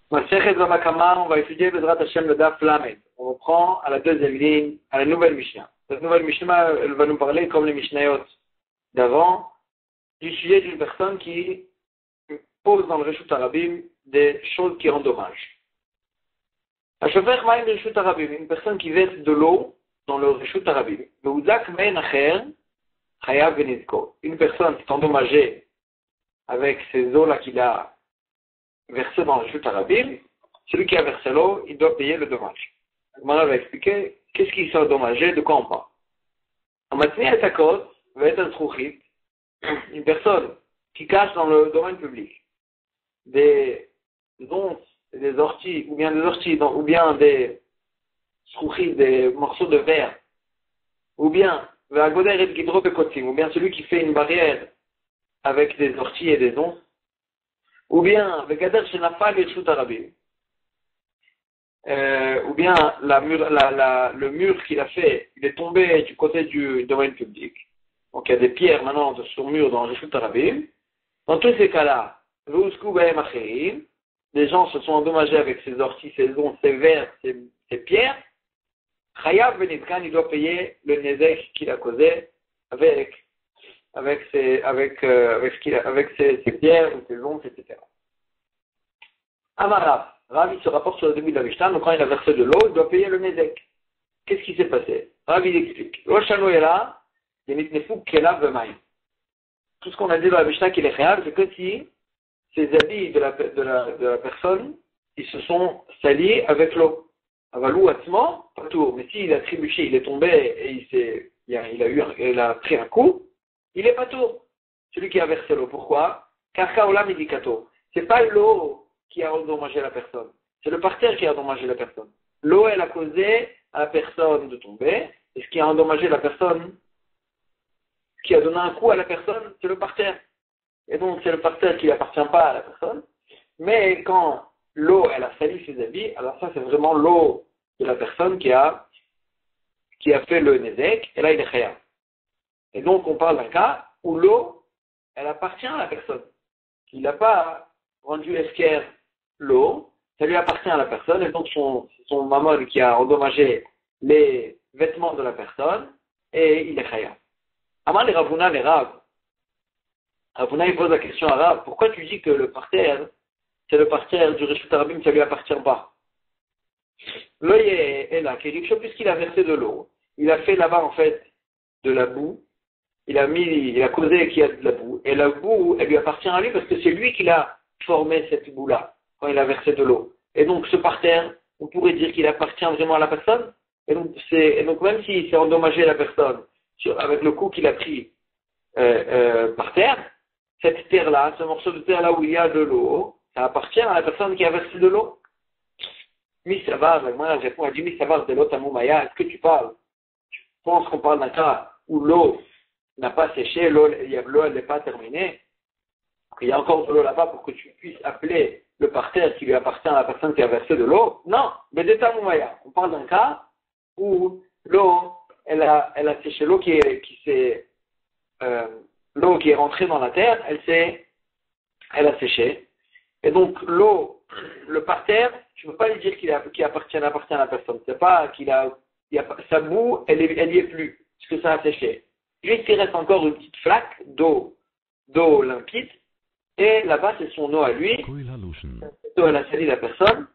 Masechet Baba Kama, on va étudier Bezrat Hashem le Daf Lamed. On reprend à la deuxième ligne, à la nouvelle Mishnah. Cette nouvelle Mishnah, elle va nous parler, comme les Mishnayot d'avant, du sujet d'une personne qui pose dans le Reshut Arabim des choses qui rendent dommage. Hashofer Maïm Reshut Arabim, une personne qui verse de l'eau dans le Reshut Arabim. Veuzak Mein Acher, Chayav Benizko. Une personne qui est endommagée avec ces eaux-là qu'il a versé dans le Reshut Arabim, celui qui a versé l'eau, il doit payer le dommage. Maintenant, on va expliquer qu'est-ce qui s'est endommagé, de quoi on parle. En matière de takot, va être un trouchit, une personne qui cache dans le domaine public des onces, des orties, ou bien des orties, ou bien des trouchits, des morceaux de verre, ou bien ou bien celui qui fait une barrière avec des orties et des onces, ou bien ou bien le mur qu'il a fait, il est tombé du côté du domaine public. Donc il y a des pierres maintenant sur le mur dans le Reshut Arabim. Dans tous ces cas-là, les gens se sont endommagés avec ces orties, ces onces, ces verres, ces pierres. Chayav Benitkan, il doit payer le nezek qu'il a causé avec ces pierres ou ces onces, etc. Amarav, Rav, il se rapporte sur le début de la Mishnah, donc quand il a versé de l'eau, il doit payer le nezek. Qu'est-ce qui s'est passé? Rav, il explique. Roshano est là, il mitnefou kelav v'mayim. Tout ce qu'on a dit dans la Mishnah qu'il est réel, c'est que si ces habits de la personne, ils se sont salis avec l'eau. Avalou atma, pas tout. Mais s'il a trébuché, il est tombé et il a pris un coup, il est pas tout. Celui qui a versé l'eau. Pourquoi? Car kaolam indikato. C'est pas l'eau qui a endommagé la personne. C'est le parterre qui a endommagé la personne. L'eau, elle a causé à la personne de tomber, et ce qui a endommagé la personne, ce qui a donné un coup à la personne, c'est le parterre. Et donc, c'est le parterre qui n'appartient pas à la personne. Mais quand l'eau, elle a sali ses habits, alors ça, c'est vraiment l'eau de la personne qui a fait le nezek, et là, il est khayam. Et donc, on parle d'un cas où l'eau, elle appartient à la personne. Il n'a pas rendu esquerre l'eau, ça lui appartient à la personne, et donc son mammon qui a endommagé les vêtements de la personne, et il est khayam. Amar les Ravuna, les Rav. Ravuna, il pose la question à Rav, pourquoi tu dis que le parterre, c'est le parterre du Reshut Arabim, ça lui appartient pas? L'œil est là, puisqu'il a versé de l'eau, il a fait là-bas en fait de la boue, il a causé qu'il y a de la boue, et la boue, elle lui appartient à lui parce que c'est lui qui l'a formé cette boue-là, quand il a versé de l'eau. Et donc ce parterre, on pourrait dire qu'il appartient vraiment à la personne, et donc même s'il s'est endommagé la personne, avec le coup qu'il a pris par terre, cette terre-là, ce morceau de terre-là où il y a de l'eau, ça appartient à la personne qui a versé de l'eau. Misavar, la réponse a dit Misavar de l'eau tamoumaya, est-ce que tu penses qu'on parle d'un cas où l'eau n'a pas séché, l'eau elle n'est pas terminée, qu'il y a encore de l'eau là-bas pour que tu puisses appeler le parterre qui lui appartient à la personne qui a versé de l'eau? Non, mais de tamoumaya. On parle d'un cas où l'eau, elle a séché, l'eau qui est rentrée dans la terre, elle a séché. Et donc l'eau, le parterre, tu ne peux pas lui dire qu'il appartient à la personne. C'est pas sa boue, elle y est plus, parce que ça a séché. Juste il reste encore une petite flaque d'eau limpide, et là-bas c'est son eau à lui. Cette eau, elle a sali la personne.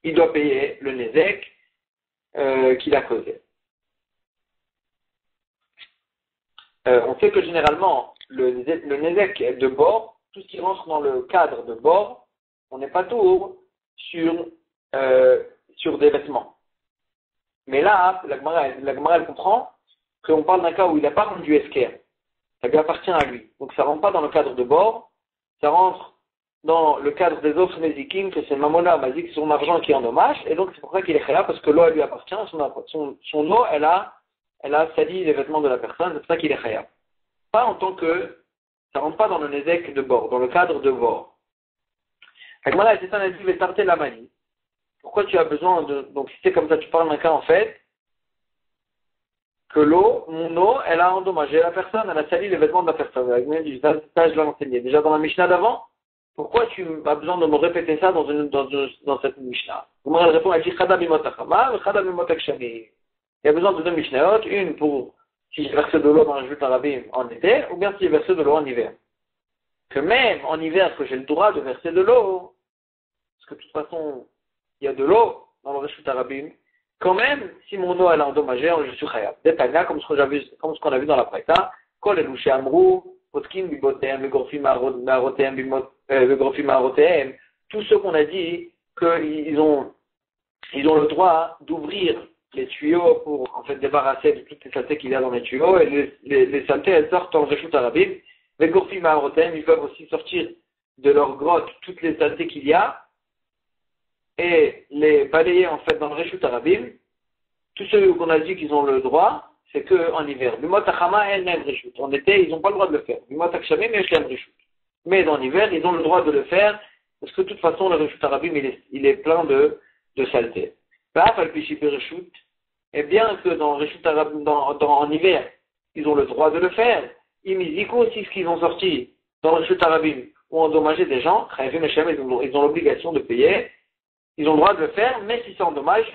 Il doit payer le nezek qu'il a causé. On sait que généralement, le nezek de bord, tout ce qui rentre dans le cadre de bord, on n'est pas toujours sur des vêtements. Mais là, la Gemara, elle comprend qu'on parle d'un cas où il n'a pas rendu esquerre. Ça lui appartient à lui. Donc ça ne rentre pas dans le cadre de bord, ça rentre dans le cadre des offres mezikim, que c'est Mamona Mazik, son argent qui est en dommage, et donc c'est pour ça qu'il est khayab, parce que l'eau, elle lui appartient, son eau, elle a sali les vêtements de la personne, c'est pour ça qu'il est khayab. Pas en tant que, ça rentre pas dans le nezek de bord, dans le cadre de bord. Agmara, c'est un avis, va tarter la manie. Pourquoi tu as besoin donc si c'est comme ça, tu parles d'un cas en fait, que mon eau, elle a endommagé la personne, elle a sali les vêtements de la personne. Ça, je l'ai enseigné. Déjà dans la Mishnah d'avant, pourquoi tu as besoin de me répéter ça dans cette Mishnah? Vous elle répond, elle dit, Chada bimot achama, Chada bimot akshani. Il y a besoin de deux Mishnayot, une pour si j'ai versé de l'eau dans le jus tarabim en été, ou bien si j'ai versé de l'eau en hiver. Que même en hiver, que j'ai le droit de verser de l'eau, parce que de toute façon, il y a de l'eau dans le jus tarabim, quand même, si mon eau elle a endommagé, je suis khayab. Détaga, comme ce qu'on a vu dans la Braïta, Kol elouché amrou, potkin bibotem, begorfim marotem, begorfim marotem, tous ceux qu'on a dit qu'ils ont le droit d'ouvrir les tuyaux pour en fait débarrasser de toutes les saletés qu'il y a dans les tuyaux, et les saletés elles sortent dans le Reshut Harabim. Les Gorfim Maharotem, ils peuvent aussi sortir de leur grotte toutes les saletés qu'il y a et les balayer en fait dans le Reshut Harabim. Tous ceux qu'on a dit qu'ils ont le droit, c'est qu'en hiver. Bimot Achama et Nem Reshut. En été, ils n'ont pas le droit de le faire. Bimot Akshamim et Shem Reshut. Mais dans l'hiver, ils ont le droit de le faire parce que de toute façon, le Reshut Harabim il est plein de saleté. Et bien que dans en hiver, ils ont le droit de le faire, ils aussi ce qu'ils ont sorti dans le Reshut Harabim ou endommagé des gens, ils ont l'obligation de payer, ils ont le droit de le faire, mais si c'est endommage,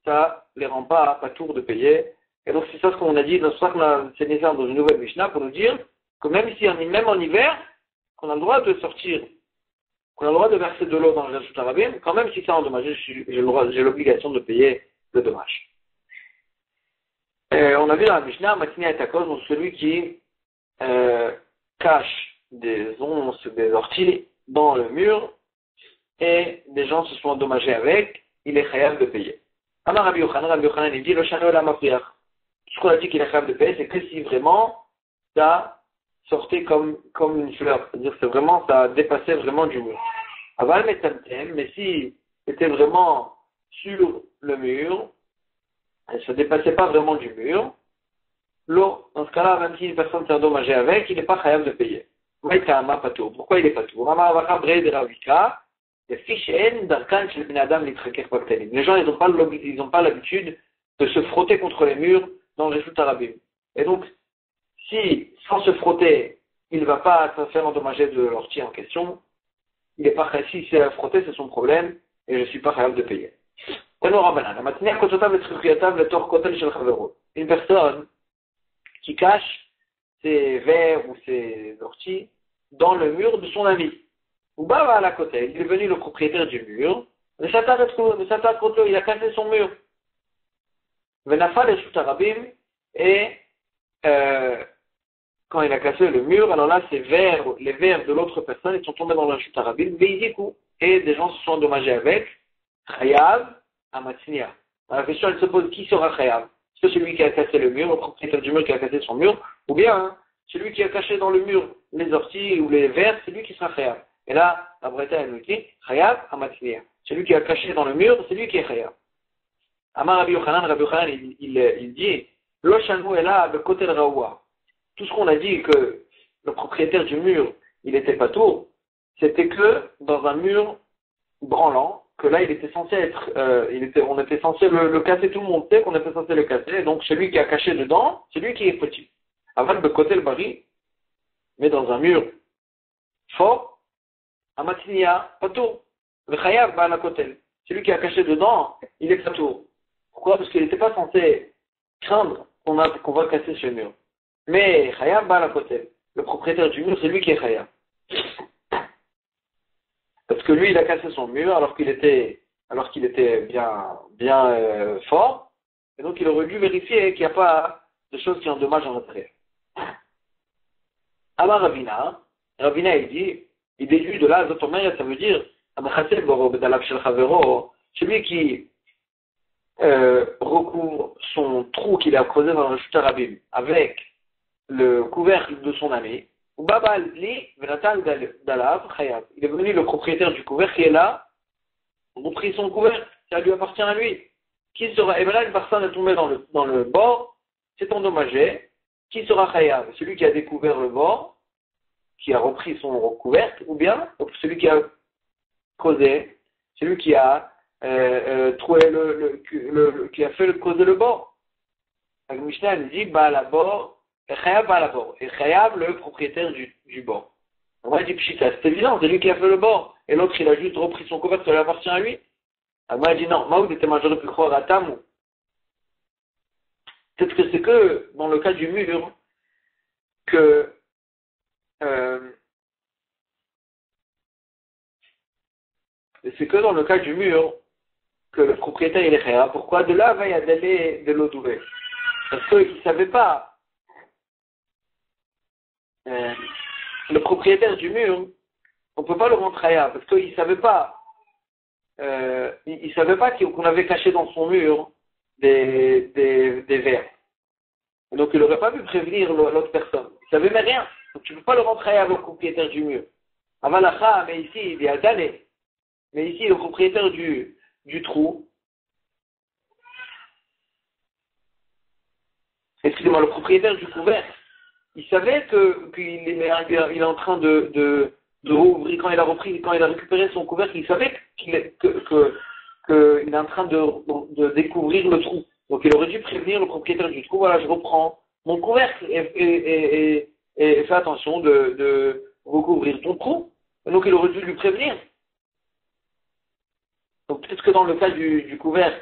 ça les rend pas tour de payer. Et donc c'est ça ce qu'on a dit, c'est pour ça qu'on a enseigné ça dans une nouvelle Mishnah pour nous dire que même en hiver, qu'on a le droit de sortir, qu'on a le droit de verser de l'eau dans le Reshut Harabim, quand même si c'est endommagé, j'ai l'obligation de payer le dommage. On a vu dans la Mishnah, Matnia et Takos, donc celui qui cache des onces, des orties dans le mur, et des gens se sont endommagés avec, il est chayav de payer. Amar Rabbi Yochanan, il dit, le chano la mafriach. Ce qu'on a dit qu'il est chayav de payer, c'est que si vraiment ça sortait comme une fleur, c'est-à-dire que ça dépassait vraiment du mur. Aval metantem, mais si c'était vraiment sur le mur, elle ne se dépassait pas vraiment du mur, l'eau, dans ce cas-là, même si une personne s'est endommagée avec, il n'est pas chayav de payer. Pourquoi il n'est pas tour? Les gens, ils n'ont pas l'habitude de se frotter contre les murs dans le Reshut Harabim. Et donc, si, sans se frotter, il ne va pas se faire endommager de l'ortie en question, il n'est pas chayav. Si c'est à frotter, c'est son problème, et je ne suis pas chayav de payer. Une personne qui cache ses verres ou ses orties dans le mur de son ami. Ou bah à la côté, il est venu le propriétaire du mur, il a cassé son mur. Et quand il a cassé le mur, alors là, les verres de l'autre personne, ils sont tombés dans le Reshut Harabim, et des gens se sont endommagés avec. Chayav à Matznia. La question, elle se pose, qui sera Chayav? C'est celui qui a cassé le mur, le propriétaire du mur qui a cassé son mur, ou bien celui qui a caché dans le mur les orties ou les verres, c'est lui qui sera Chayav. Et là, la Braïta elle nous dit, Chayav à Matznia. Celui qui a caché dans le mur, c'est lui qui est Chayav. Amar Rabbi Yochanan, il dit, Lo shanu ela bekotel raoua. Tout ce qu'on a dit que le propriétaire du mur, il n'était pas tour, c'était que dans un mur branlant, que là il était censé être, on était censé le casser, tout le monde sait qu'on était censé le casser, donc celui qui a caché dedans, c'est lui qui est petit. Avant de côté le bari, mais dans un mur fort, Amatinia, pas tour. Le chayav va à la côté. Celui qui a caché dedans, il est pas tour. Pourquoi? Parce qu'il n'était pas censé craindre qu'on va casser ce mur. Mais chayav va à la côté. Le propriétaire du mur, c'est lui qui est chayav. Parce que lui, il a cassé son mur alors qu'il était bien fort. Et donc, il aurait dû vérifier qu'il n'y a pas de choses qui endommagent en retrait. Alors, Ravina, il dit, il déduit de là, ça veut dire, celui qui recouvre son trou qu'il a creusé dans le Reshut Harabim avec le couvercle de son ami, il est venu le propriétaire du couvercle qui est là, on a pris son couvercle, ça lui appartient à lui. Qui sera, et bien là une personne est tombée dans le bord, s'est endommagée, qui sera chayav? Celui qui a découvert le bord, qui a repris son couvercle, ou bien celui qui a creusé, celui qui a trouvé qui a fait creuser le bord. La Mishnah dit, bah la bord, et chayav, le propriétaire du bord. On va dire Pshita, c'est évident, c'est lui qui a fait le bord. Et l'autre, il a juste repris son couvert, ça lui appartient à lui. Agma a dit non, Maoud était j'aurais pu croire à Tamou. Peut-être que c'est que dans le cas du mur, que c'est que dans le cas du mur que le propriétaire il est réel. Pourquoi de là va y aller de l'eau douée? Parce qu'il ne savait pas. Le propriétaire du mur, on ne peut pas le rendre réel parce qu'il ne savait pas. Il savait pas qu'on avait caché dans son mur des vers. Et donc il n'aurait pas pu prévenir l'autre personne. Il savait mais rien. Donc tu ne peux pas le rendre réel au propriétaire du mur. Avalacha, mais ici il y a d'années. Mais ici, le propriétaire du trou, excusez-moi, le propriétaire du couvercle, il savait qu'il est en train de rouvrir, quand il a récupéré son couvercle, il savait qu'il est en train de découvrir le trou. Donc il aurait dû prévenir le propriétaire du trou, voilà, je reprends mon couvercle et fais attention de recouvrir ton trou. Et donc il aurait dû lui prévenir. Donc peut-être que dans le cas du couvercle,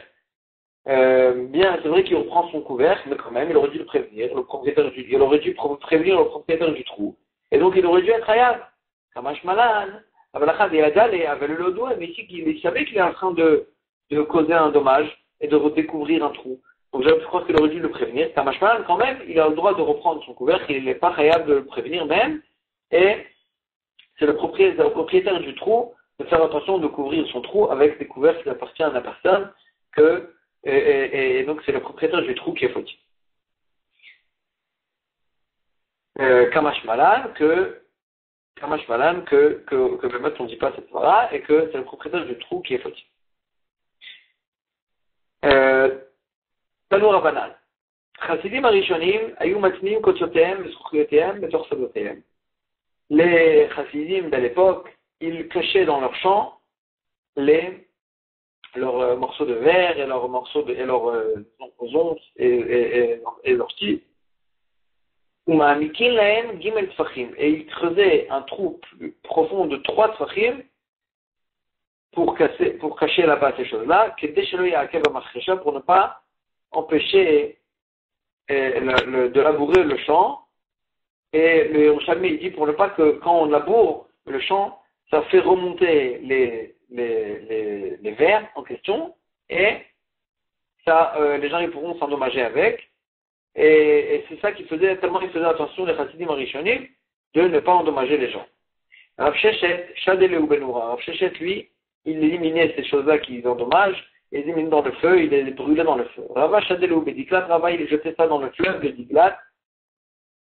bien, c'est vrai qu'il reprend son couvercle, mais quand même, il aurait dû le prévenir, il aurait dû prévenir le propriétaire du trou. Et donc il aurait dû être hayab. Kamash malan, Avalachad et Adal et avait le doigt, mais ici il savait qu'il est en train de causer un dommage et de redécouvrir un trou. Donc je crois qu'il aurait dû le prévenir. Kamash malan, quand même, il a le droit de reprendre son couvercle, il n'est pas hayab de le prévenir même, et c'est le propriétaire du trou de faire attention de couvrir son trou avec des couvercles qui appartiennent à la personne, et donc c'est le propriétaire du trou qui est fautif. Kamash Malan, que Bémet on ne dit pas cette fois-là, et que c'est le propriétaire du trou qui est fautif. Tanour Abanal. Chassidim Arishonim, Ayou Matnim, Kotiotem, Mesruchiotem, Betorsadotem. Les Chassidim de l'époque, ils cachaient dans leurs champs leurs morceaux de verre et leurs morceaux et leurs onces et leurs tiges. Et ils creusaient un trou profond de 3 tfachim pour cacher là-bas ces choses-là, pour ne pas empêcher de labourer le champ. Et le Yerushalmi dit pour ne pas que quand on laboure le champ, ça fait remonter les vers en question et ça, les gens ils pourront s'endommager avec. Et c'est ça qui faisait, tellement ils faisaient attention les Chassidim Arishonim de ne pas endommager les gens. Rav Sheshet, Shadele ou Benoura. Rav Sheshet, lui, il éliminait ces choses-là qui endommagent, il les éliminait dans le feu, il les brûlait dans le feu. Rava Shadele ou Bediklat, Rava il jetait ça dans le fleuve de Diklat.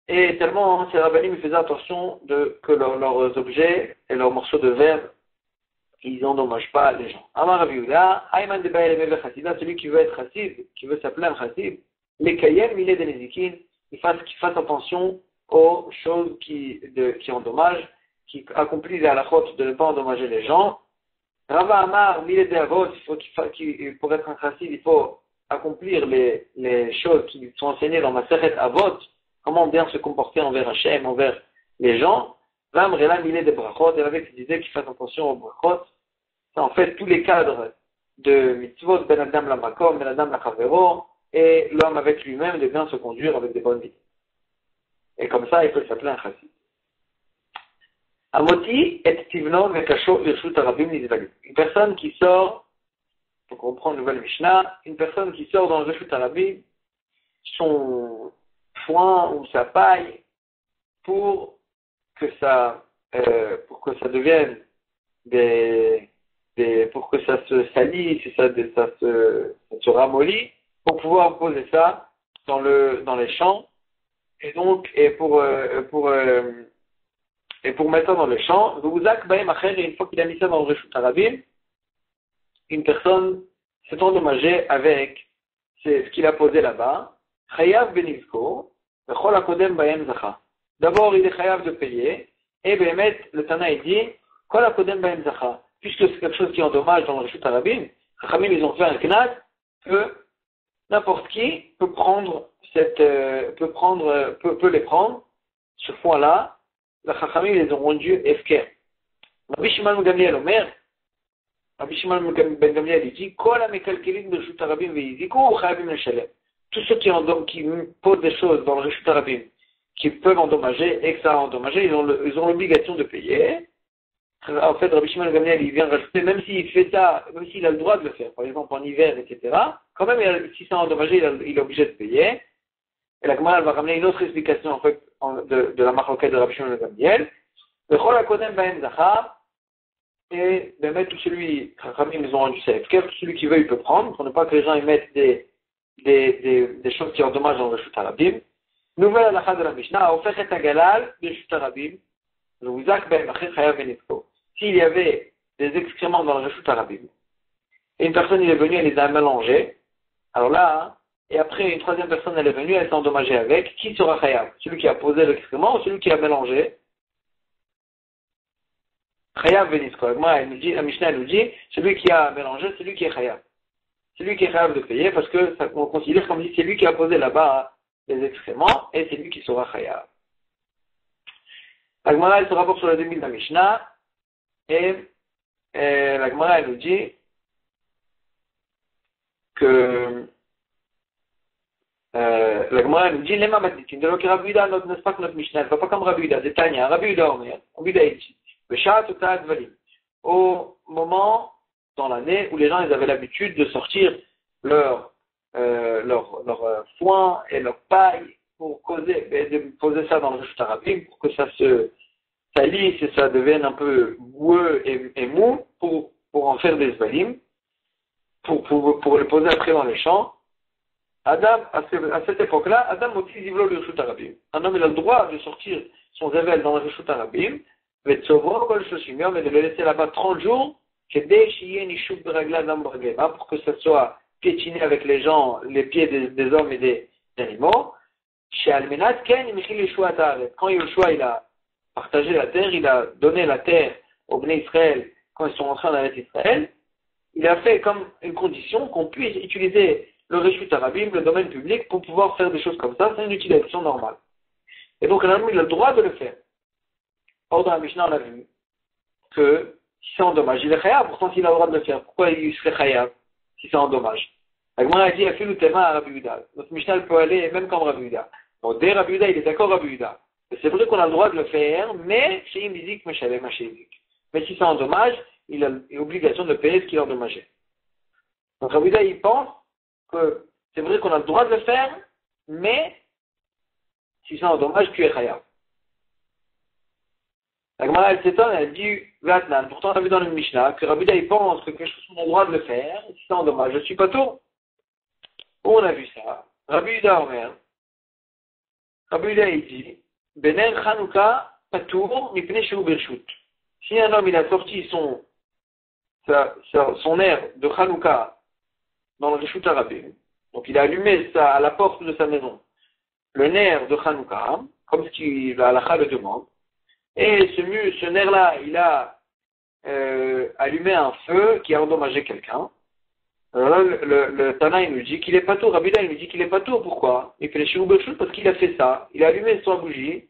Et tellement ces rabbinim faisaient attention que leurs objets et leurs morceaux de verre, ils n'endommagent pas les gens. Amar Rav Yehuda, Ayman de Baïl Chassida, celui qui veut être chassid, qui veut s'appeler un chassid, les kayem, il est des nézikin, qu'il fasse attention aux choses qui endommagent, qui accomplissent la halachot de ne pas endommager les gens. Rava Amar, Milé de Avot, pour être un chassid, il faut accomplir les choses qui sont enseignées dans ma Seret Avot, comment bien se comporter envers Hachem, envers les gens. Vamrela Milé de Brachot, et avec il disait qu'il fasse attention aux Brachot. C'est en fait tous les cadres de mitzvot, ben Adam la Makom, ben Adam la Chavero, et l'homme avec lui-même de bien se conduire avec des bonnes vies. Et comme ça, il peut s'appeler un chassid. Amoti et tivno mekasho irshut arabim nizvagim. Une personne qui sort, pour comprendre une nouvelle Mishnah, une personne qui sort dans le reshut arabim, son foin ou sa paille, pour que ça devienne pour que ça se salisse, ça se ramollit, pour pouvoir poser ça dans les champs, et donc, pour mettre ça dans les champs, une fois qu'il a mis ça dans le reshut arabim, une personne s'est endommagée avec ce qu'il a posé là-bas, chayav benizko, v'chol hakodem bahem zacha. D'abord, il est chayav de payer, et Bémet, le Tana, il dit, kol hakodem bahem zacha. Puisque c'est quelque chose qui endommage dans le reshut arabim, Chachamim, ils ont fait un knaz que n'importe qui peut les prendre, ce foin-là, les Chachamim les ont rendus Efker. Rabbi Shimon ben Gamliel Omer, Rabbi Shimon ben Gamliel dit, Kol ha-mekalkelin bereshut harabim ve'iziku chayavim leshalem. Tous ceux qui posent des choses dans le reshut harabim, qui peuvent endommager et que ça a endommagé, ils ont l'obligation de payer. En fait, Rabbi Shimon ben Gamliel, il vient rajouter, même s'il fait ça, même s'il a le droit de le faire, par exemple en hiver, etc., quand même, si ça a endommagé, il est obligé de payer. Et la Gemara va ramener une autre explication, en fait, de la marloquette de Rabbi Shimon ben Gamliel. Le chol ha-kodem ba'en zachar, et de mettre tout celui, Chachamim, ils ont rendu ça, tout celui qui veut, il peut prendre, pour ne pas que les gens, ils mettent des choses qui endommagent dans le reshut harabim. Nouvelle halakha de la Mishnah, hofech et hagalal bereshut harabim, l'uzak ben acher chayav v'nitko. S'il y avait des excréments dans le reshut harabim, et une personne il est venue, elle les a mélangés, alors là, et après une troisième personne elle est venue, elle s'est endommagée avec, qui sera chayav? Celui qui a posé l'excrément ou celui qui a mélangé? Chayav v'nitko. La Mishnah nous dit, celui qui a mélangé, celui qui est chayav. Celui qui est chayav de payer, parce que ça, on considère comme si c'est lui qui a posé là-bas les excréments, et c'est lui qui sera chayav. La Gemara, elle se rapporte sur le 2000 de la Mishnah, et la Gemara, elle nous dit que la Gemara, elle nous dit, Lema matnitin, de l'oki Rabbi Yehuda, n'est-ce pas que notre Mishnah, elle ne va pas comme Rabbi Yehuda, c'est Tanya, Rabbi Yehuda Omer, Rabbi Yehuda dit, Beshat Otat Valim, au moment dans l'année où les gens ils avaient l'habitude de sortir leur foin et leur paille pour causer, et de poser ça dans le reshut harabim pour que ça se salisse et ça devienne un peu boueux et mou pour en faire des zvalim, pour les poser après dans les champs. Adam, à cette époque-là, Adam aussi zivlo le reshut harabim. Un homme il a le droit de sortir son rével dans le reshut harabim, et de le laisser là-bas 30 jours, pour que ça soit piétiné avec les gens, les pieds des hommes et des animaux. Quand Yoshua il a partagé la terre, il a donné la terre aux Bnei Israël quand ils sont entrés en Eretz Israël, il a fait comme une condition qu'on puisse utiliser le reshut harabim, le domaine public, pour pouvoir faire des choses comme ça, c'est une utilisation normale. Et donc un homme il a le droit de le faire. Or dans la Mishnah on a vu que si c'est en dommage, il est chayav, pourtant s'il a le droit de le faire, pourquoi il serait chayav si c'est en dommage? La Gemara a dit, Afil ou Tema à Rabbi Yehuda. Notre Mishnah peut aller même comme Rabbi Yehuda. Donc dès Rabbi Yehuda, il est d'accord Rabbi Yehuda. C'est vrai qu'on a le droit de le faire, mais chez Imizik, mais chez Imizik. Mais si c'est en dommage, il a l'obligation de payer ce qu'il a endommagé. Donc Rabbi Yehuda, il pense que c'est vrai qu'on a le droit de le faire, mais si c'est en dommage, tu es chayav. La Gemara, elle s'étonne, elle dit, Vatnan, pourtant on a vu dans le Mishnah que Rabbi Yehuda, il pense que quelque chose qu'on a le droit de le faire, si c'est en dommage, je suis pas tout. Où on a vu ça? Rabbi Yehuda Omer, Rabbi Yehuda, il dit, Bener Chanukah Patour Mipnei Shehu Bershut. Si un homme, il a sorti son air de Chanukah dans le reshut harabim, donc il a allumé ça à la porte de sa maison, le nerf de Chanukah, comme ce que la halakha le demande, et ce nerf-là, il a allumé un feu qui a endommagé quelqu'un. Alors là, le Tana, il nous dit qu'il est pas tout. Rabbi Yehuda, il nous dit qu'il est pas tout. Pourquoi? Il fait les Shehu Bershut parce qu'il a fait ça. Il a allumé sa bougie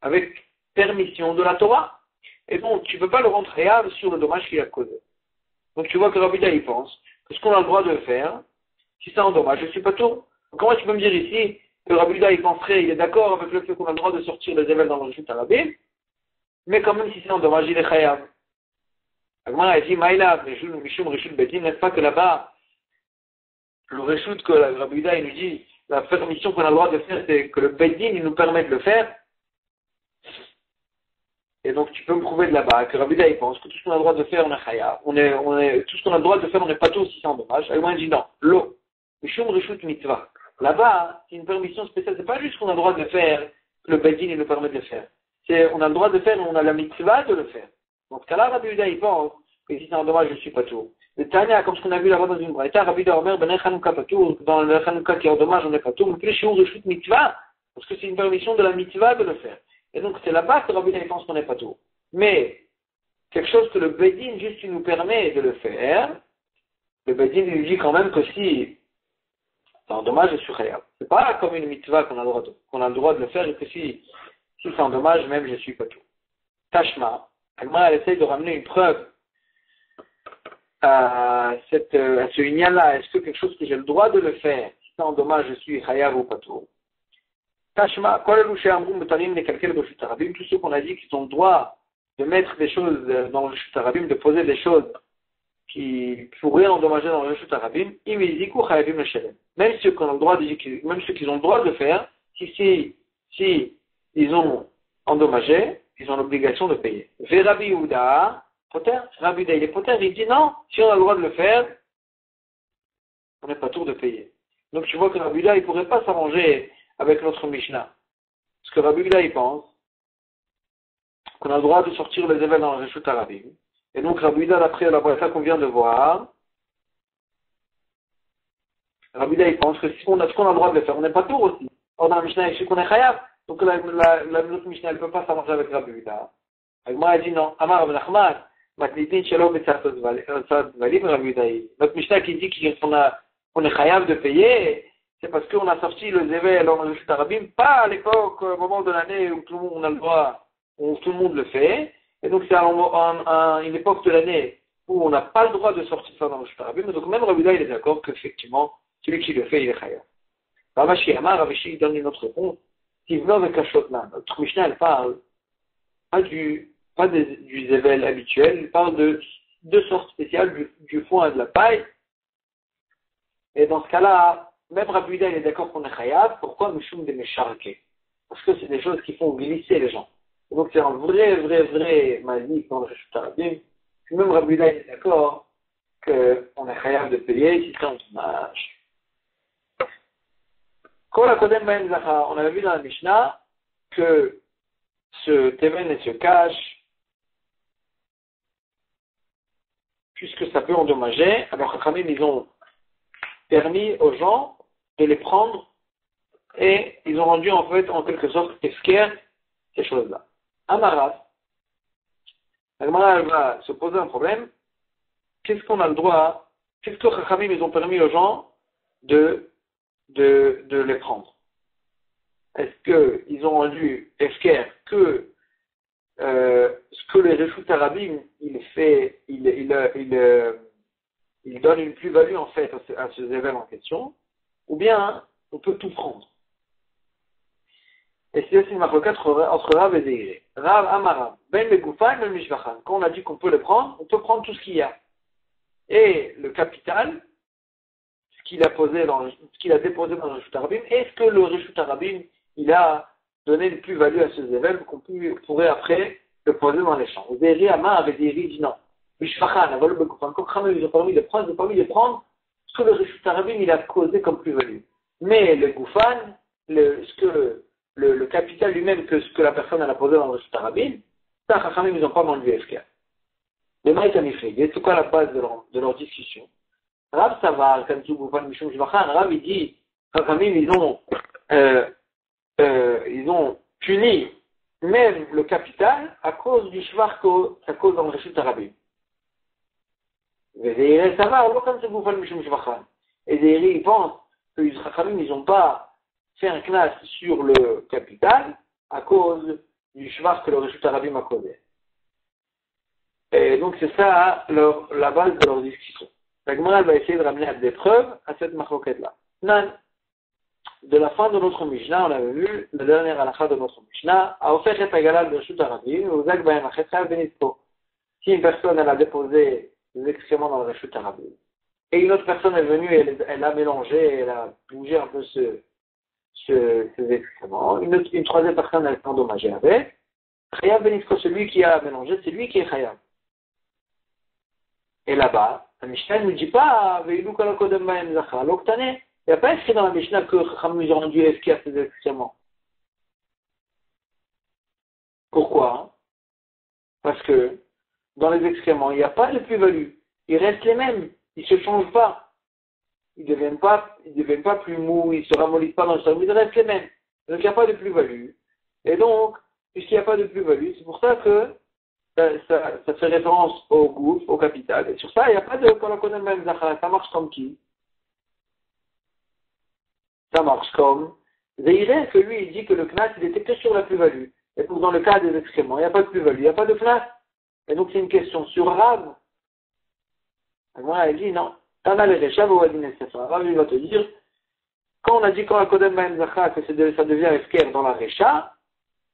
avec permission de la Torah. Et donc, tu ne peux pas le rendre réel sur le dommage qu'il a causé. Donc, tu vois que Rabbi Yehuda, il pense que ce qu'on a le droit de le faire, si ça endommage, je suis pas tout. Comment tu peux me dire ici que Rabbi Yehuda, il penserait, il est d'accord avec le fait qu'on a le droit de sortir les événements dans le reshut harabim, mais quand même, si c'est endommagé, il est chayav. Agmara a dit, Maïla, Mishum Reshut Bedin, n'est-ce pas que là-bas, le reshut que Rabbi Yehuda, il nous dit, la permission qu'on a le droit de faire, c'est que le Bedin, il nous permet de le faire. Et donc, tu peux me prouver de là-bas que Rabbi Yehuda, il pense que tout ce qu'on a le droit de faire, on est chayav. Tout ce qu'on a le droit de faire, on n'est pas tout si c'est endommage. Agmara dit, non, l'eau. Mishum Reshut Mitzvah. Là-bas, c'est une permission spéciale. C'est pas juste qu'on a le droit de le faire, le Bedin, il nous permet de le faire. On a le droit de faire, on a la mitzvah de le faire. Donc, ce cas-là, Rabbi Yehuda, il pense que si c'est un dommage, je suis pas tout. Le Tanya, comme ce qu'on a vu là-bas dans une braïta, Rabbi Yehuda Omer, ben Chanukah patour, dans le Chanukah qui est en dommage, on n'est pas tout, mais plus chez Reshut mitzvah, parce que c'est une permission de la mitzvah de le faire. Et donc, c'est là-bas que Rabbi Yehuda, il pense qu'on n'est pas tout. Mais, quelque chose que le Bedin, juste, il nous permet de le faire, le Bedin, il lui dit quand même que si c'est un dommage, je suis chayav. C'est pas comme une mitzvah qu'on a le droit de le faire, et que si Si c'est en dommage, même je suis pas tout. Tashma, Agmara, elle essaye de ramener une preuve à ce ignan-là. Est-ce que quelque chose que j'ai le droit de le faire, si c'est en dommage, je suis chayav ou pas tout? Tashma, tous ceux qu'on a dit qu'ils ont le droit de mettre des choses dans le Reshut Harabim, de poser des choses qui pourraient endommager dans le Reshut Harabim, même ceux qui ont le droit même ceux qui ont le droit de le faire, si ils ont endommagé, ils ont l'obligation de payer. Rabbi Yehuda, Rabbi Yehuda, il est poter, il dit non, si on a le droit de le faire, on n'est pas tour de payer. Donc tu vois que Rabbi Yehuda, il ne pourrait pas s'arranger avec notre Mishnah. Parce que Rabbi Yehuda, il pense qu'on a le droit de sortir les événements dans le Reshut Harabim. Et donc Rabbi Yehuda, d'après la braïta qu'on vient de voir, Rabbi Yehuda, il pense que si on a le droit de le faire, on n'est pas tour aussi. Or dans la Mishnah, il sait qu'on est chayav. Donc notre Mishnah, elle ne peut pas s'arranger avec Rabbi Yehuda. Agmara dit non. Amar Rabbi Nachman, Matnitin Shalom Betzatot Valim Rabbi Yehuda. Notre Mishnah qui dit qu'on est chayav de payer, c'est parce qu'on a sorti le Zével dans le Reshut Harabim, pas à l'époque, au moment de l'année où tout le monde on a le droit, où tout le monde le fait. Et donc c'est une époque de l'année où on n'a pas le droit de sortir ça dans le Reshut Harabim. Donc même Rabbi Yehuda, il est d'accord qu'effectivement, celui qui le fait, il est chayav. Ravashi Amar, Ravashi donne une autre réponse. Notre Mishnah, elle parle pas du zével habituel, elle parle de deux sortes spéciales, du foin et de la paille. Et dans ce cas-là, même Rabbi Yehuda, il est d'accord qu'on est chayav. Pourquoi Mishum de Mesharke? Parce que c'est des choses qui font glisser les gens. Et donc c'est un vrai mazik dans le Reshut Harabim. Puis même Rabbi Yehuda, il est d'accord qu'on est chayav de payer si c'est un dommage. On avait vu dans la Mishnah que ce Teven se cache puisque ça peut endommager. Alors Chachamim, ils ont permis aux gens de les prendre et ils ont rendu en fait en quelque sorte efker ces choses-là. Amaras, Agmara va se poser un problème. Qu'est-ce qu'on a le droit? Qu'est-ce que Chachamim ils ont permis aux gens de les prendre? Est-ce qu'ils ont rendu efker que ce que le Reshut Harabim il donne une plus-value en fait à ce événement en question, ou bien on peut tout prendre? Et c'est une marquette entre Rav et Zeiré. Rav Amarav, Ben le Goufan, Ben Mishvachan. Quand on a dit qu'on peut le prendre, on peut prendre tout ce qu'il y a. Et le capital, ce qu'il a déposé dans le Reshut Harabim, est-ce que le Reshut Harabim, il a donné une plus-value à ce événement qu'on pourrait après le poser dans les champs? Zeiré Amar avec Zeiré dit non. Mishvachan, Aval le Goufan. Quand ils ont permis de prendre ce que le Reshut Harabim, il a causé comme plus-value. Mais le Goufan, le capital lui-même ce que la personne a posé dans le Reshut Harabim, ça, Chachamim, ils n'ont pas vendu FK. Le Maït Amifré, c'est quoi la base de leur discussion? Rav Savar, Kanzu Goufan Mishum Shvachan, Rav, il dit, Chachamim, ils ont puni même le capital à cause du shvar ça cause dans le Reshut Harabim. Et Zeiré Savar, Kanzu Goufan Mishum Shvachan. Et Zeiré, il pense que les Chachamim, ils n'ont pas fait un knas sur le capital à cause du shvar que le Reshut Harabim a causé. Et donc c'est ça la base de leur discussion. La Gemara va essayer de ramener des preuves à cette marloquette-là. Nan, de la fin de notre Mishnah, on avait vu la dernière halakha de notre Mishnah, a offert et agalal de Reshut Harabim, ou zak bahem achetchav benitko. Si une personne elle a déposé des excréments dans le Reshut Harabim, et une autre personne est venue et elle a mélangé, elle a bougé un peu ces excréments, une troisième personne elle s'est endommagée avec, chayav benitko, celui qui a mélangé, c'est lui qui est chayav. Et là-bas, la Mishnah ne nous dit pas, il n'y a pas écrit dans la Mishnah que Chachamim ils ont rendu FK à ces excréments. Pourquoi? Parce que dans les excréments, il n'y a pas de plus-value. Ils restent les mêmes. Ils ne se changent pas. Ils ne deviennent pas plus mous, ils ne se ramollissent pas dans le cerveau, ils restent les mêmes. Donc il n'y a pas de plus-value. Et donc, puisqu'il n'y a pas de plus-value, c'est pour ça que ça fait référence au gouffre, au capital. Et sur ça, il n'y a pas de kolakonem même zachar. Ça marche comme qui? Ça marche comme Zeiré, que lui, il dit que le knas, il était que sur la plus-value. Et donc, dans le cas des excréments, il n'y a pas de plus-value, il n'y a pas de place. Et donc, c'est une question sur Rav. Elle dit non. Tana le Rechav ou Adin Sefa. Rav, il va te dire, quand on a dit quand la Kodem Baem Zacha, que ça devient Efker dans la Recha,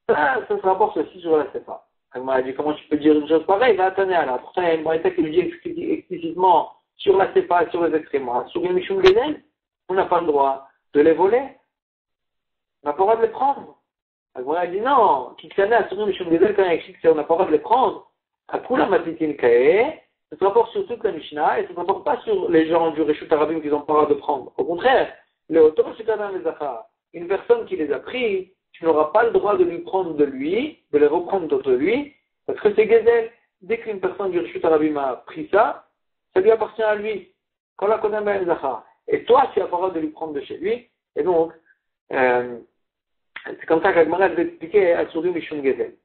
ça se rapporte aussi sur la Sefa. Elle m'a dit, comment tu peux dire une chose pareille? Va attendre là. Pourtant, il y a une braïta qui lui dit explicitement sur la Sefa, sur les excréments. Sur les Mishum Gezel, on n'a pas le droit de les voler. On n'a pas le droit de les prendre. Elle dit non, Kiksana, sur les Mishum Gezel, quand il y a écrit qu'on n'a pas le droit de les prendre, à Kula Matitin Kae, ça se rapporte sur toute la Mishnah et ça ne se rapporte pas sur les gens du Reshut Arabim qui n'ont pas le droit de prendre. Au contraire, le Otor Shekadam les Zachar, une personne qui les a pris, tu n'auras pas le droit de lui prendre de lui, de les reprendre de lui, parce que c'est Gezel. Dès qu'une personne du Reshut Arabim a pris ça, ça lui appartient à lui. Quand la Kodam les Zachar. Et toi, tu n'as pas le droit de lui prendre de chez lui. Et donc, c'est comme ça qu'Agmara va expliquer à Tsurdu Mishum Gezel.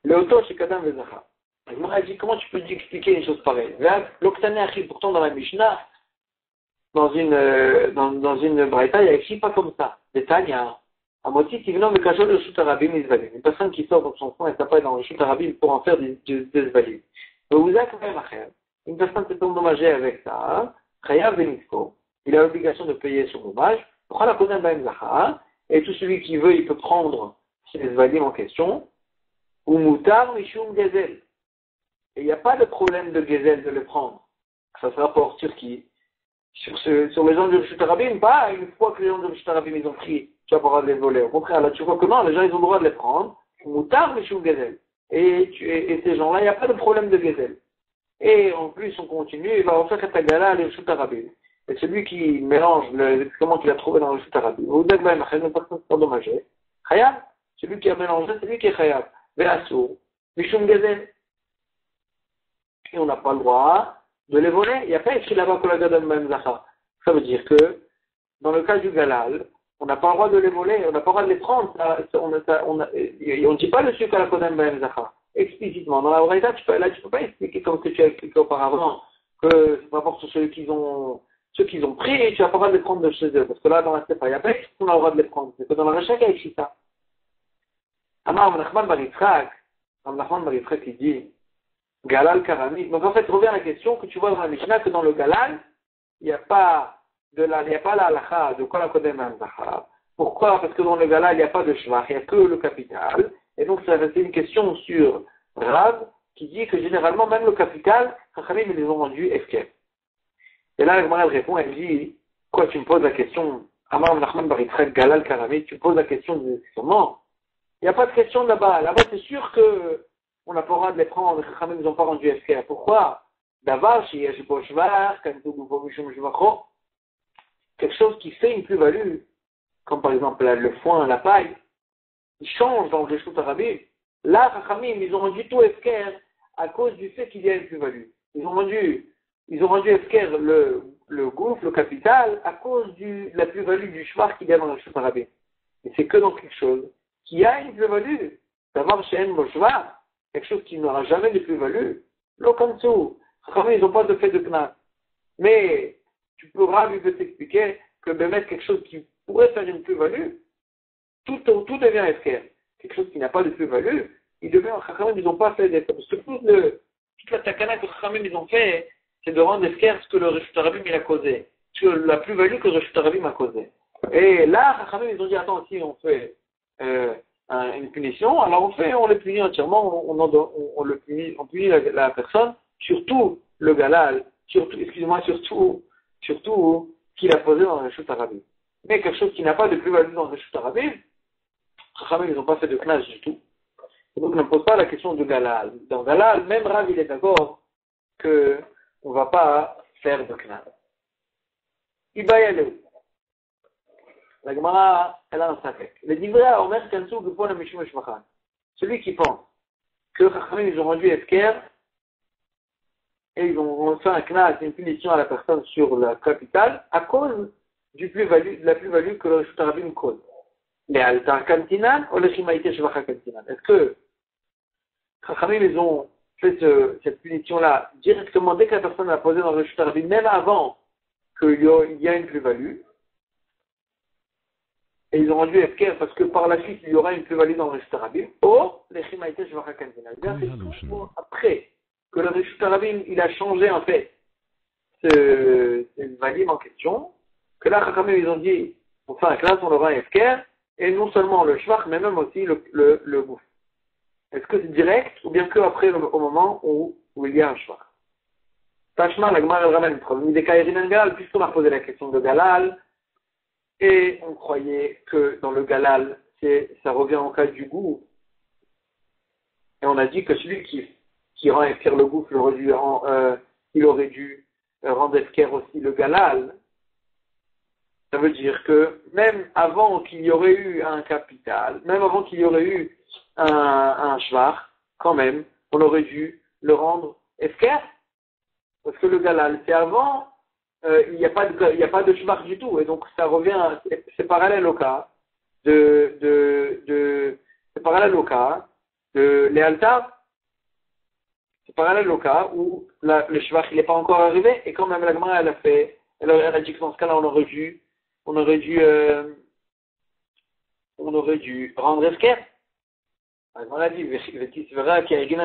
Le Otor Shekadam les Zachar. Agmara dit, comment tu peux expliquer une chose pareille? L'Oktane arrive pourtant dans la Mishnah, dans une braïta, il y a écrit pas comme ça. Détail, il y a un motif qui vient de cacher le Reshut Arabim Isvalim. Une personne qui sort de son fond et s'appelle dans le Reshut Arabim pour en faire des Isvalim. Une personne s'est endommagée avec ça, Chayav Benitko, il a l'obligation de payer son dommage, et tout celui qui veut, il peut prendre ces Isvalim en question, ou Moutar Mishum Gezel. Et il n'y a pas de problème de Gezel de le prendre. Ça se rapporte sur qui? Sur les gens du Reshut Arabim, pas une fois que les gens du Reshut Arabim ils ont pris, tu vas pas le droit de les voler. Au contraire, là tu vois que non, les gens ils ont le droit de les prendre, Moutar Mishum Gezel. Et ces gens-là, il n'y a pas de problème de Gezel. Et en plus, on continue, il va refaire cette gala à Reshut Arabim. Et celui qui mélange les excréments qu'il a trouvé dans le Reshut Arabim, ou Dagba Machel, une personne qui s'est endommagée, Chayav, celui qui a mélangé, c'est lui qui est Chayav. Ve'asur, Mishum Gezel. Et on n'a pas le droit de les voler. Il n'y a pas écrit là-bas que la Gadam Baem Zacha. Ça veut dire que, dans le cas du Galal, on n'a pas le droit de les voler, on n'a pas le droit de les prendre. On ne dit pas dessus que la Gadam Baem Zacha. Explicitement. Dans la Braïta, tu peux pas expliquer comme que tu as expliqué auparavant, que c'est pas pour ceux qu'ils ont pris et tu n'as pas le droit de les prendre de chez eux. Parce que là, dans la Sefa, il n'y a pas écrit qu'on a le droit de les prendre. C'est que dans la Recha, il y a écrit ça. Amar Nachman Bar Yitzchak, il dit, Galal Karami. Donc en fait, revient à la question que tu vois dans la Mishnah que dans le Galal, il n'y a pas la halakha de quoi la Kodem Zacha. Pourquoi? Parce que dans le Galal, il n'y a pas de shvach, il n'y a que le capital. Et donc ça c'est une question sur Rav qui dit que généralement, même le capital, Chachamim, ils les ont rendus efker. Et là, la Gemara répond, elle dit, quoi, tu me poses la question, Amar Nachman Bar Yitzchak Galal Karami, tu me poses la question de sûrement. Il n'y a pas de question là-bas. Là-bas, c'est sûr que on n'a pas le droit de les prendre, les Chachamim ils n'ont pas rendu FK. Pourquoi? D'abord, quelque chose qui fait une plus-value, comme par exemple le foin, la paille, il change dans le Reshut Arabim. Là, Chachamim, ils ont rendu tout FK à cause du fait qu'il y a une plus-value. Ils ont rendu FK le gouffre, le capital, à cause de la plus-value du shvar qu'il y a dans le Reshut Arabim. Et c'est que dans quelque chose qui a une plus-value. D'abord, chez un shvar, quelque chose qui n'aura jamais de plus-value, l'okansu, ils n'ont pas de fait de knas. Mais tu pourras lui t'expliquer que de mettre quelque chose qui pourrait faire une plus-value, tout devient FKR. Quelque chose qui n'a pas de plus-value, ils n'ont pas fait d'effort. Parce que toute la takana que Chachamim ils ont fait, c'est de rendre FKR ce que le Reshut Arabim il a causé. Ce que la plus-value que le Reshut Arabim a causé. Et là, Chachamim ils ont dit, attends, si on fait une punition, alors on le punit entièrement, on punit la personne, surtout le galal, surtout qu'il a posé dans le Reshut Arabim. Mais quelque chose qui n'a pas de plus-value dans le Reshut Arabim, ils n'ont pas fait de knas du tout. Et donc on ne pose pas la question de galal. Dans galal, même Rav il est d'accord que on ne va pas faire de knas. Ibayaleu. La Gemara, elle a un safek. Le divra omer kansu gufon mishum shvachan. Celui qui pense que Chachamim ils ont rendu efker et ils ont fait un knas, une punition à la personne sur la capitale à cause de la plus-value que le Reshut Arabim cause. Les altar kantinan ou le chimaïté shvacha kantinan. Est-ce que Chachamim ils ont fait cette punition-là directement dès que la personne a posé dans le Reshut Arabim, même avant qu'il y a une plus-value? et ils ont rendu Efker parce que par la suite il y aura une plus-value dans le Reshut Harabim, ou les Chimaïté Shvacha Kanzina. Bien, c'est après que le Reshut Harabim il a changé en fait ce valim en question, que là, quand même, ils ont dit, pour faire un classe, on aura un Efker, et non seulement le Shvach, mais même aussi le Gouf. Est-ce que c'est direct, ou bien que après, au moment où il y a un Shvach? Tachma, la Gemara, elle ramène une preuve. Des Kaïrin Galal, puisqu'on a posé la question de Galal, et on croyait que dans le Galal, ça revient en cas du goût, et on a dit que celui qui rend Efker le Gouf, il aurait dû rendre Efker aussi le Galal. Ça veut dire que même avant qu'il y aurait eu un capital, même avant qu'il y aurait eu un shvach, quand même, on aurait dû le rendre Efker. Parce que le Galal, c'est avant, il n'y a pas de shvach du tout. Et donc, ça revient, c'est parallèle au cas c'est parallèle au cas de Léaltar. C'est parallèle au cas où le shvach, il n'est pas encore arrivé. Et quand même, la Gemara, elle a dit que dans ce cas-là, on aurait dû rendre Efker. On a dit,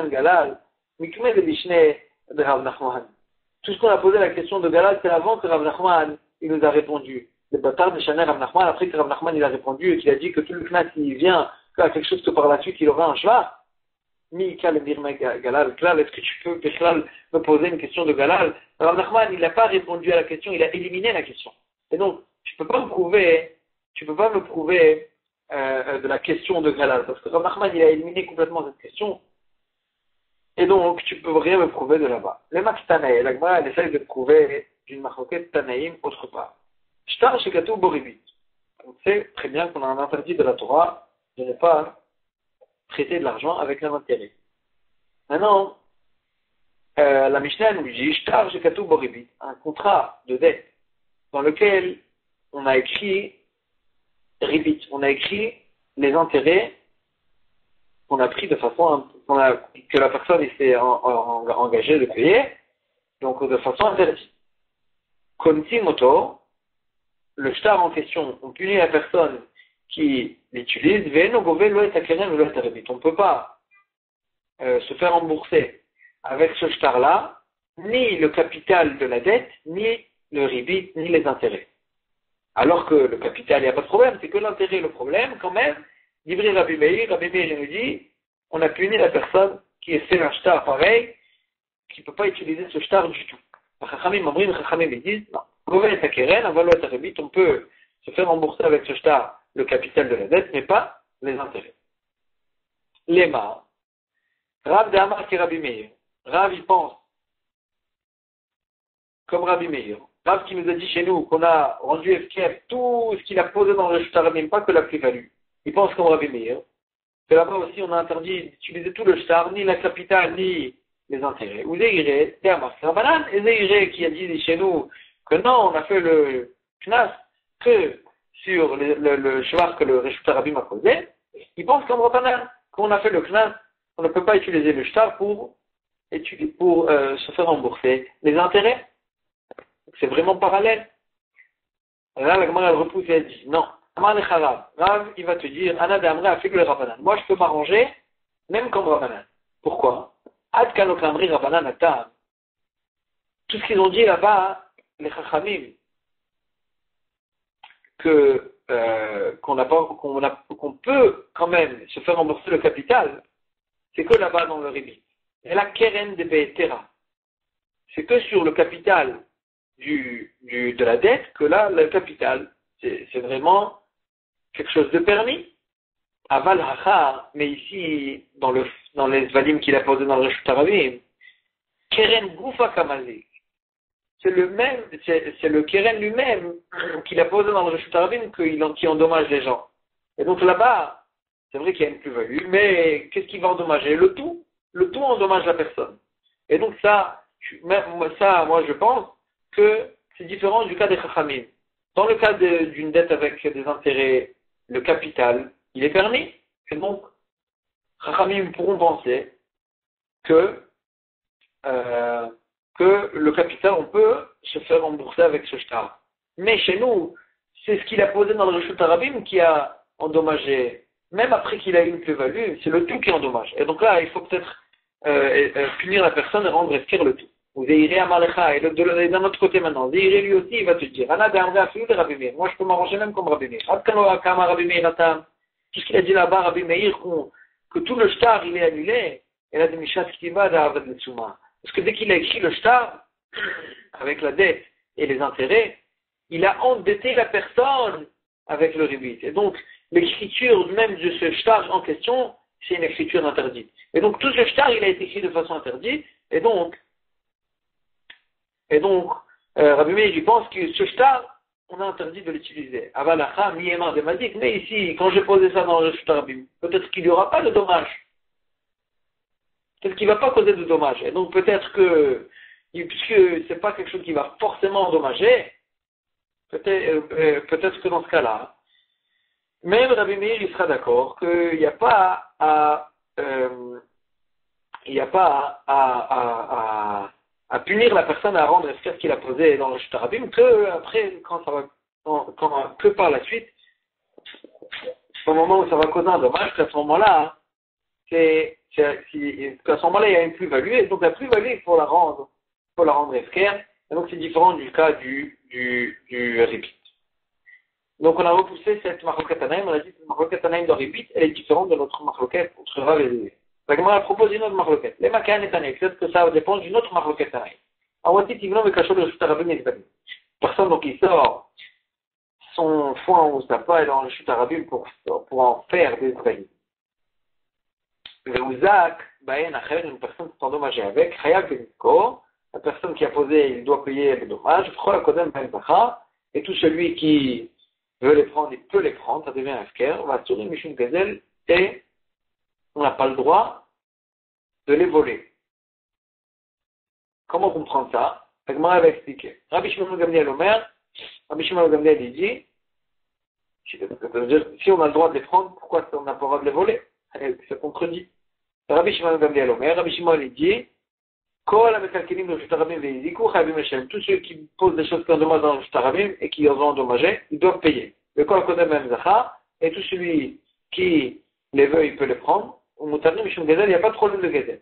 Galal, de Rav Nachman. Tout ce qu'on a posé la question de Galal, c'est avant que Rav Nachman, il nous a répondu. Le bâtard de Chanel Rav Nachman, après que Rav Nachman, il a répondu et qu'il a dit que tout le knas, il vient à quelque chose que par la suite, il aura un shvach. Galal, est-ce que tu peux, me poser une question de Galal? Rav Nachman, il n'a pas répondu à la question, il a éliminé la question. Et donc, tu peux pas me prouver de la question de Galal, parce que Rav Nachman, il a éliminé complètement cette question. Et donc, tu peux rien me prouver de là-bas. Le Max Tanaï, la Gemara, elle essaye de prouver d'une marroquette Tanaïm autre part. Shtar Shekatou Boribit. On sait très bien qu'on a un interdit de la Torah de ne pas prêter de l'argent avec un intérêt. Maintenant, la Mishnah nous dit Shtar Shekatou Boribit, un contrat de dette dans lequel on a écrit Ribit, on a écrit les intérêts qu'on a pris de façon que la personne s'est engagée de payer, donc de façon interdite. Konti moto, le shtar en question, on punit la personne qui l'utilise, on ne peut pas se faire rembourser avec ce shtar-là, ni le capital de la dette, ni le ribit, ni les intérêts. Alors que le capital, il n'y a pas de problème, c'est que l'intérêt est le problème, quand même. Livré Rabbi Meir nous dit, on a puni la personne qui a fait un shtar pareil, qui ne peut pas utiliser ce shtar du tout. Les disent, non, on peut se faire rembourser avec ce shtar le capital de la dette, mais pas les intérêts. Lema, Rav de Amar qui Rabbi Meir. Rav, il pense, comme Rabbi Meir. Rav qui nous a dit chez nous qu'on a rendu FKF tout ce qu'il a posé dans le shtar, même pas que la plus-value. Il pense comme Rabbi Meir. Que là-bas aussi, on a interdit d'utiliser tout le shtar, ni la capitale, ni les intérêts. Ou Zeiré, c'est Amar Rabbanan, et Zeiré qui a dit chez nous que non, on a fait le knas que sur le shvar que le Reshut Harabim a posé. Il pense comme Rabbanan, qu'on a fait le knas, on ne peut pas utiliser le shtar pour se faire rembourser les intérêts. C'est vraiment parallèle. Là, la Gemara repousse et elle dit non. Rav, il va te dire, Ana de Amra a fait que le Rabbanan. Moi, je peux m'arranger, même comme Rabbanan. Pourquoi? Ad kanok amri Rabbanan atam. Tout ce qu'ils ont dit là-bas, les Chachamim, qu'on peut quand même se faire rembourser le capital, c'est que là-bas dans le Ribit. Et la Keren de Be'etera. C'est que sur le capital de la dette, que là, le capital, c'est vraiment quelque chose de permis. Aval hachar, mais ici, dans les valim qu'il a posé dans le Reshut Harabim, Keren Gufa Kamazik. C'est le Keren lui-même qu'il a posé dans le Reshut Harabim qui endommage les gens. Et donc là-bas, c'est vrai qu'il y a une plus-value, mais qu'est-ce qui va endommager? Le tout endommage la personne. Et donc ça, moi je pense que c'est différent du cas des Chachamim. Dans le cas d'une dette avec des intérêts, le capital, il est permis. Et donc, Chachamim pourront penser que le capital, on peut se faire rembourser avec ce shtar. Mais chez nous, c'est ce qu'il a posé dans le Reshut Arabim qui a endommagé. Même après qu'il a eu une plus-value, c'est le tout qui endommage. Et donc là, il faut peut-être punir la personne et rendre esquire le tout. Vous Zéhiré Amalecha, et d'un autre côté maintenant, Zéhiré lui aussi, il va te dire, Ana Damra Fiou de Rabbi Meir. Moi, je peux m'arranger même comme Rabbi Meir. Adkano Akama Rabbi Meir Atam. Puisqu'il a dit là-bas, Rabbi Meir, que tout le shtar, il est annulé, et là, de Mishat Ktiva d'Avad Letsuma. Parce que dès qu'il a écrit le shtar, avec la dette et les intérêts, il a endetté la personne avec le ribit. Et donc, l'écriture même de ce shtar en question, c'est une écriture interdite. Et donc, tout ce shtar, il a été écrit de façon interdite, et donc, Rabbi Meir, il pense que ce shtar, on a interdit de l'utiliser. Avalacha, miyema de madik, mais ici, quand j'ai posé ça dans le shtar, peut-être qu'il n'y aura pas de dommage. Peut-être qu'il ne va pas causer de dommages. Et donc, peut-être que, puisque c'est pas quelque chose qui va forcément endommager, peut-être que dans ce cas-là, même Rabbi Meir, il sera d'accord qu'il n'y a pas à punir la personne à rendre ce qu'il a posé dans le Shtarabim que après, que par la suite, au moment où ça va causer un dommage, qu'à ce moment-là, qu'à ce moment-là, il y a une plus-value, et donc la plus-value, il faut la rendre esquerre, et donc c'est différent du cas du répit. Donc on a repoussé cette Marloquette Anaïm, on a dit que la Marloquette Anaïm de répit, elle est différente de notre Marloquette entre Rav et Zéhiré. La Gemara a proposé une autre Marloquette. Les Makan et Tané, peut-être que ça dépend d'une autre Marloquette Anaïm. Awati Tivno et Kachot de Chutarabim et Zbanim. Personne donc qui sort son foin ou sa paille dans le Chutarabim pour en faire des Zbanim. Le Ouzak, Baen Acher, une personne qui s'est endommagée avec, Chayav Beniko, la personne qui a posé, il doit payer les dommages, Chol Kodem Ben Zacha, et tout celui qui veut les prendre, il peut les prendre, ça devient un fker, va sourir Mishum Gazel, et on n'a pas le droit de les voler. Comment comprendre ça? La Gemara va expliquer. Rabbi Shimon Gamliel Omer, Rabbi Shimon Gamliel il dit, si on a le droit de les prendre, pourquoi on n'a pas le droit de les voler? Ça contredit. Rabbi Shimon Gamliel Omer, Rabbi Shimon il dit, tous ceux qui posent des choses qui endommagent dans le Shtarabim et qui les ont endommagés, ils doivent payer. Le Kol Kodem Ben Zacha, et tout celui qui les veut, il peut les prendre. Au Moutarnim Mishum Gazel, il n'y a pas de problème de Gazel.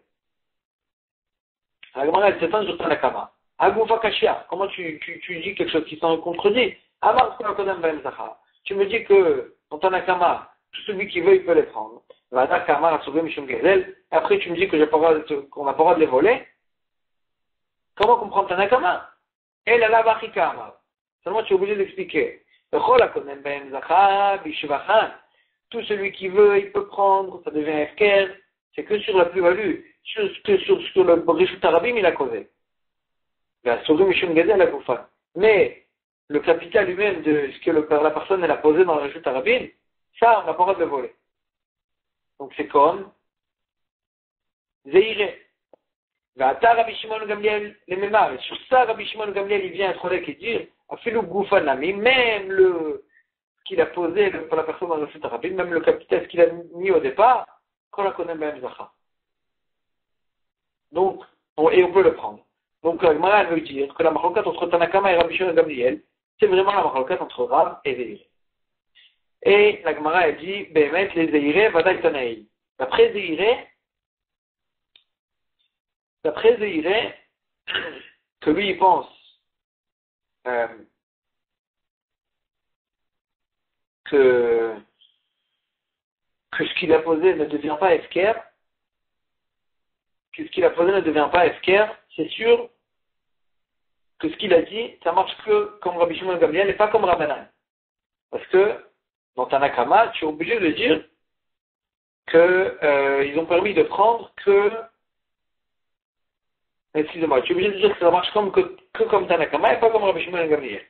La Gemara, elle s'étend sur Tanakama. Agoufa Kashia, comment tu dis quelque chose qui s'en contredit? Amar Kol Kodem Ben Zacha. Tu me dis que, dans Tanakama, tout celui qui veut, il peut les prendre. Après, tu me dis que qu'on n'a pas le droit de les voler. Comment comprendre Tanakama? Elle a la Bachikama. Seulement, tu es obligé d'expliquer. Tout celui qui veut, il peut prendre, ça devient FKR. C'est que sur la plus-value. Sur le Reshut Arabim, il a causé. Mais le capital lui-même de ce que la personne elle a posé dans le Reshut Arabim, ça, on n'a pas le droit de le voler. Donc c'est comme Zéhiré. Rabbi Shimon Gamliel, les mémars. Et sur ça, Rabbi Shimon Gamliel, il vient être et dire, Afilou Goufanami, même qu'il a posé pour la personne dans le Reshut Arabim, même le capital, ce qu'il a mis au départ, qu'on la connaît même Zacha. Donc, et on peut le prendre. Donc, la Gemara veut dire que la marloquette entre Tanakama et Rabbi Shimon Gamliel, c'est vraiment la marloquette entre Rav et Zéhiré. Et la Gemara elle dit, Behemet les Zéhiré, Vadaï Tanaï. D'après Zéhiré, que lui il pense que ce qu'il a posé ne devient pas FKR, c'est sûr que ce qu'il a dit, ça marche que comme Rabbi Shimon Gamliel et pas comme Rabbanan. Parce que dans Tanakama, tu es obligé de dire que ils ont permis de prendre que. Excusez-moi, tu es obligé de dire que ça marche que comme Tanakama et pas comme Rabbi Shimon Gamliel.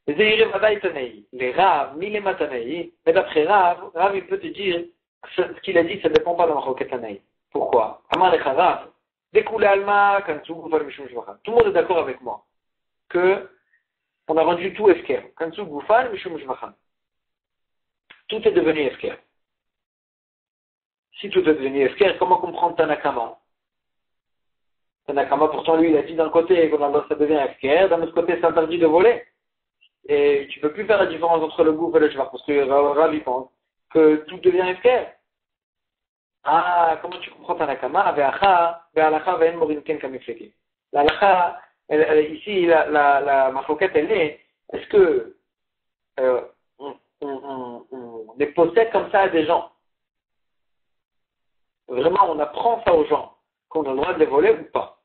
Les Rav, ni les Matanaï, mais d'après Rav, il peut te dire que ce qu'il a dit, ça ne dépend pas de Marloquette Tanaï. Pourquoi? Amar Lecha Rav, découle Alma, Kansu, Goufan, Mishum Shvachan. Tout le monde est d'accord avec moi que on a rendu tout Efker. Kansu, Goufan, Mishum Shvachan. Tout est devenu Efker. Si tout est devenu Efker, comment comprendre Tanakama? Tanakama, pourtant, lui, il a dit d'un côté, ça devient Efker, d'un autre côté, c'est interdit de voler. Et tu peux plus faire la différence entre le gouffre et le shvar, parce que Rav il pense que tout devient efker. Ah, comment tu comprends Tanakama? Ve'alacha ve'en morin ken kamifleki. L'alacha, ici, la marloquette, elle est-ce que on les possède comme ça à des gens? Vraiment, on apprend ça aux gens, qu'on a le droit de les voler ou pas.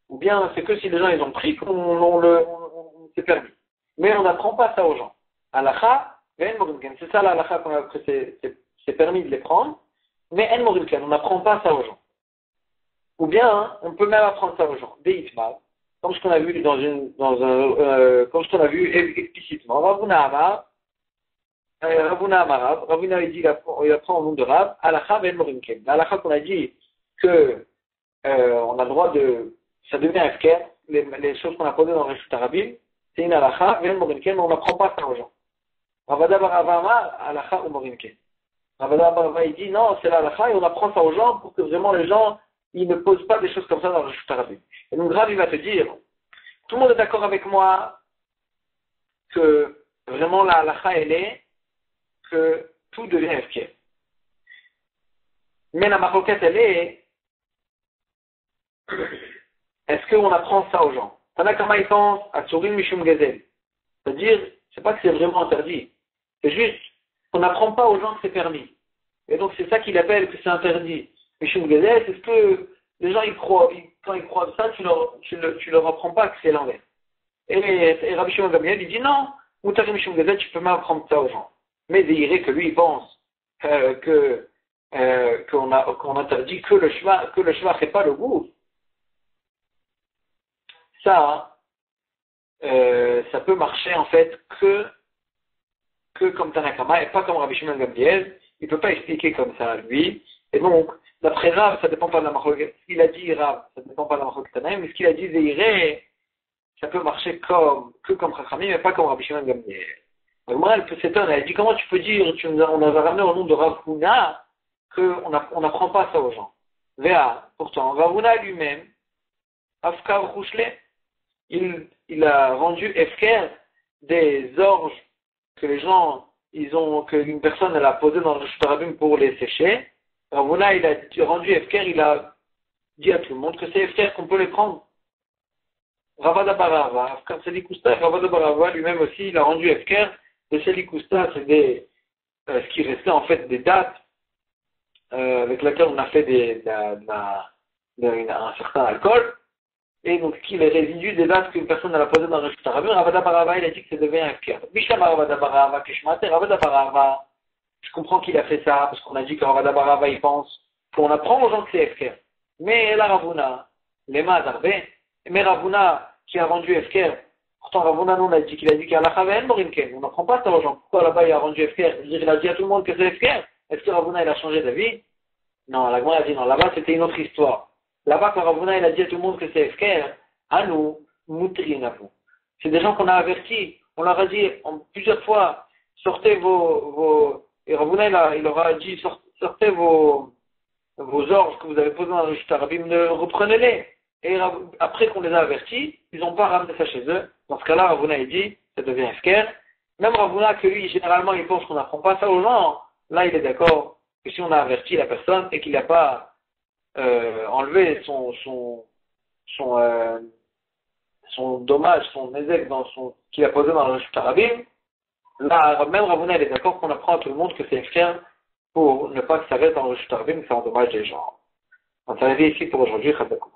Ou bien, c'est que si les gens ils ont pris qu'on s'est permis. Mais on n'apprend pas ça aux gens. Alacha, ve'en morin ken. C'est ça l'alacha qu'on a, que c'est permis de les prendre. Mais en morilken, on n'apprend pas ça aux gens. Ou bien, hein, on peut même apprendre ça aux gens. Deitmal, comme ce qu'on a vu comme ce qu'on a vu explicitement. Ravuna Amar, Ravuna il dit, il apprend au nom de Rav, Alacha ben morilken. L'Alacha qu'on a dit que on a le droit de, ça devient FKR, les choses qu'on a posées dans le Reshut Arabim, c'est une Alacha ben morilken, mais on n'apprend pas ça aux gens. Ravada Barava Amar, Alacha ou morilken. Ravada Barava il dit non, c'est l'Alacha et on apprend ça aux gens pour que vraiment les gens ils ne posent pas des choses comme ça dans le Reshut Arabim. Et donc Rav il va te dire, tout le monde est d'accord avec moi que vraiment la halakha elle est que tout devient FKR. Mais la maroquette elle est, est-ce qu'on apprend ça aux gens? Tanakama il pense à Tsurin Mishum Gezel. C'est-à-dire, c'est pas que c'est vraiment interdit. C'est juste qu'on n'apprend pas aux gens que c'est permis. Et donc c'est ça qu'il appelle que c'est interdit. Mishum Gezel, c'est ce que les gens ils croient, quand ils croient ça, tu leur apprends pas que c'est l'envers. Et Rabbi Shimon Gamliel il dit non, Moutar Mishum Gezel, tu peux même apprendre ça aux gens. Mais Zéhiré que lui il pense qu'on interdit que le shvar c'est pas le goût. Ça peut marcher en fait que comme Tanakama et pas comme Rabbi Shimon Gamliel. Il peut pas expliquer comme ça lui. Et donc, d'après Rav, ça dépend pas de la marloquette. Ce qu'il a dit Rav, ça dépend pas de la marloquette Tanaïm, mais ce qu'il a dit Zéhiré, ça peut marcher que comme Chachamim, mais pas comme Rabbi Shimon Gamliel. Donc moi, elle peut s'étonner. Elle dit comment tu peux dire, on a ramené au nom de Rav Huna qu'on n'apprend pas ça aux gens. Véa, pourtant, Rav Huna lui-même, Afkar Rouchle, il a rendu Efker des orges que les gens, qu'une personne elle a posé dans le Reshut Arabim pour les sécher. Rav Huna, il a rendu Efker, il a dit à tout le monde que c'est Efker qu'on peut les prendre. Ravada Barava, Afkar Selikusta, Ravada Barava lui-même aussi, il a rendu Efker de Selikusta, c'est ce qui restait en fait des dates avec lesquelles on a fait un certain alcool. Et donc, ce qui est les résidus des dates qu'une personne a posé dans le Reshut Arabim, Ravada Barava, il a dit que ça devait un Efker. Bishlam Ravada Barava, Kishmate, Ravada Barava, je comprends qu'il a fait ça, parce qu'on a dit que Ravada Barava, il pense qu'on apprend aux gens que c'est Efker. Mais la Ravuna, Lema Darbe, mais Ravuna, qui a rendu Efker, pourtant Ravuna, nous, on a dit qu'il a dit qu'Alacha ve'en morinken, on n'apprend pas ça aux gens. Pourquoi là-bas, il a rendu Efker? Il a dit à tout le monde que c'est Efker. Est-ce que Ravuna, il a changé d'avis? Non, la Gemara a dit non, là-bas, c'était une autre histoire. Là-bas, quand Ravuna, il a dit à tout le monde que c'est Efker, à nous, Moutrin à vous. C'est des gens qu'on a avertis. On leur a dit plusieurs fois, sortez et Ravuna, il leur a dit, sortez vos orges que vous avez posés dans le Reshut Arabim, reprenez-les. Et après qu'on les a avertis, ils n'ont pas ramené ça chez eux. Dans ce cas-là, Ravuna, il dit, ça devient Efker. Même Ravuna, que lui, généralement, il pense qu'on n'apprend pas ça aux gens, là, il est d'accord que si on a averti la personne et qu'il n'a pas enlevé son dommage, son ézec qu'il a posé dans le Reshut Arabim, là, même Ravuna, il est d'accord qu'on apprend à tout le monde que c'est Efker pour ne pas que ça reste dans le Reshut Arabim, que ça endommage les gens. On s'arrête ici pour aujourd'hui, Chadakou.